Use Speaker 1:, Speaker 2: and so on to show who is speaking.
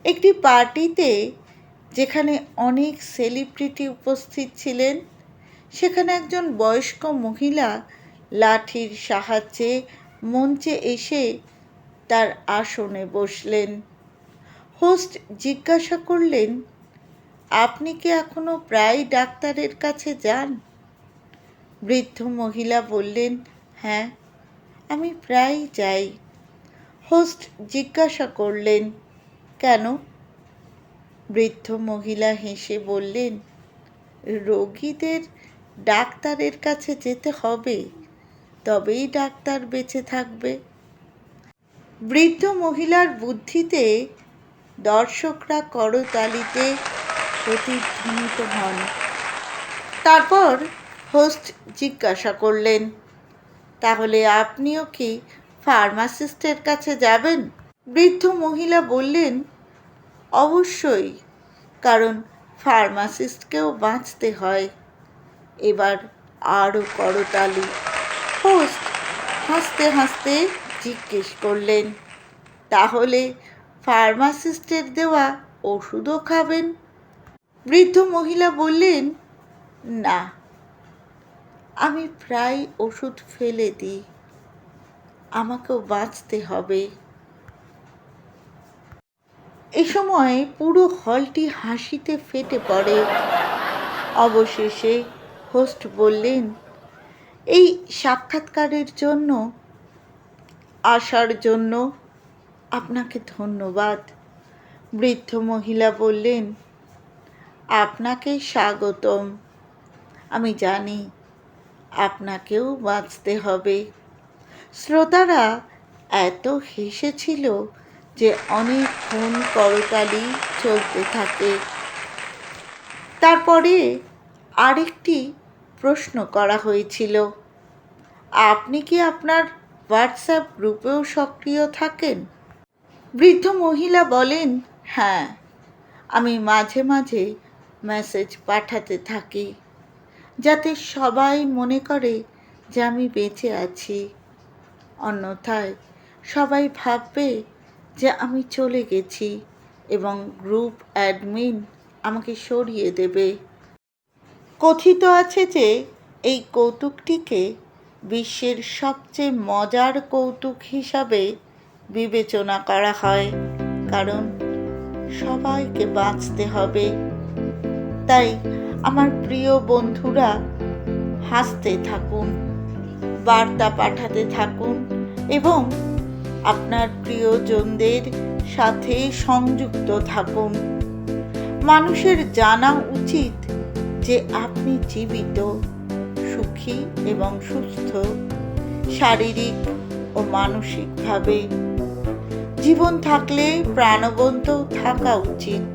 Speaker 1: একটি পার্টিতে যেখানে অনেক সেলিব্রিটি উপস্থিত ছিলেন, সেখানে একজন বয়স্ক মহিলা লাঠির সাহায্যে মঞ্চে এসে তার আসনে বসলেন। হোস্ট জিজ্ঞাসা করলেন, আপনি কি এখনো প্রায় ডাক্তারের কাছে যান? বৃদ্ধ মহিলা বললেন, হ্যাঁ, আমি প্রায় যাই। হোস্ট জিজ্ঞাসা করলেন, কেন? বৃদ্ধ মহিলা হেসে বললেন, রোগীদের ডাক্তারের কাছে যেতে হবে, তবেই ডাক্তার বেঁচে থাকবে। বৃদ্ধ মহিলার বুদ্ধিতে দর্শকরা করতালিতে প্রতিধ্বনিত হন। তারপর হোস্ট জিজ্ঞাসা করলেন, তাহলে আপনিও কি ফার্মাসিস্টের কাছে যাবেন? বৃদ্ধ মহিলা বললেন, অবশ্যই, কারণ ফার্মাসিস্টকেও বাঁচতে হয়। এবার আরও করতালি। হোস্ট হাসতে হাসতে জিজ্ঞেস করলেন, তাহলে ফার্মাসিস্টের দেওয়া ওষুধও খাবেন? বৃদ্ধ মহিলা বললেন, না, আমি প্রায় ওষুধ ফেলে দিই, আমাকেও বাঁচতে হবে। এ সময় পুরো হলটি হাসিতে ফেটে পড়ে। অবশেষে হোস্ট বললেন, এই সাক্ষাৎকারের জন্য আসার জন্য আপনাকে ধন্যবাদ। বৃদ্ধ মহিলা বললেন, আপনাকে স্বাগতম। আমি জানি আপনাকেও বাঁচতে হবে। শ্রোতারা এত হেসেছিল যে অনেকক্ষণ করতালি চলতে থাকে। তারপরে আরেকটি প্রশ্ন করা হয়েছিল, আপনি কি আপনার হোয়াটসঅ্যাপ গ্রুপেও সক্রিয় থাকেন? বৃদ্ধ মহিলা বলেন, হ্যাঁ, আমি মাঝে মাঝে মেসেজ পাঠাতে থাকি, যাতে সবাই মনে করে যে আমি বেঁচে আছি। অন্যথায় সবাই ভাববে যে আমি চলে গেছি এবং গ্রুপ অ্যাডমিন আমাকে সরিয়ে দেবে। কথিত আছে যে এই কৌতুকটিকে বিশ্বের সবচেয়ে মজার কৌতুক হিসাবে বিবেচনা করা হয়, কারণ সবাইকে বাঁচতে হবে। তাই আমার প্রিয় বন্ধুরা, হাসতে থাকুন, বার্তা পাঠাতে থাকুন এবং আপনার প্রিয়জনদের সাথে সংযুক্ত থাকুন। মানুষের জানা উচিত যে আপনি জীবিত, সুখী এবং সুস্থ, শারীরিক ও মানসিকভাবে। জীবন থাকলে প্রাণবন্ত থাকা উচিত।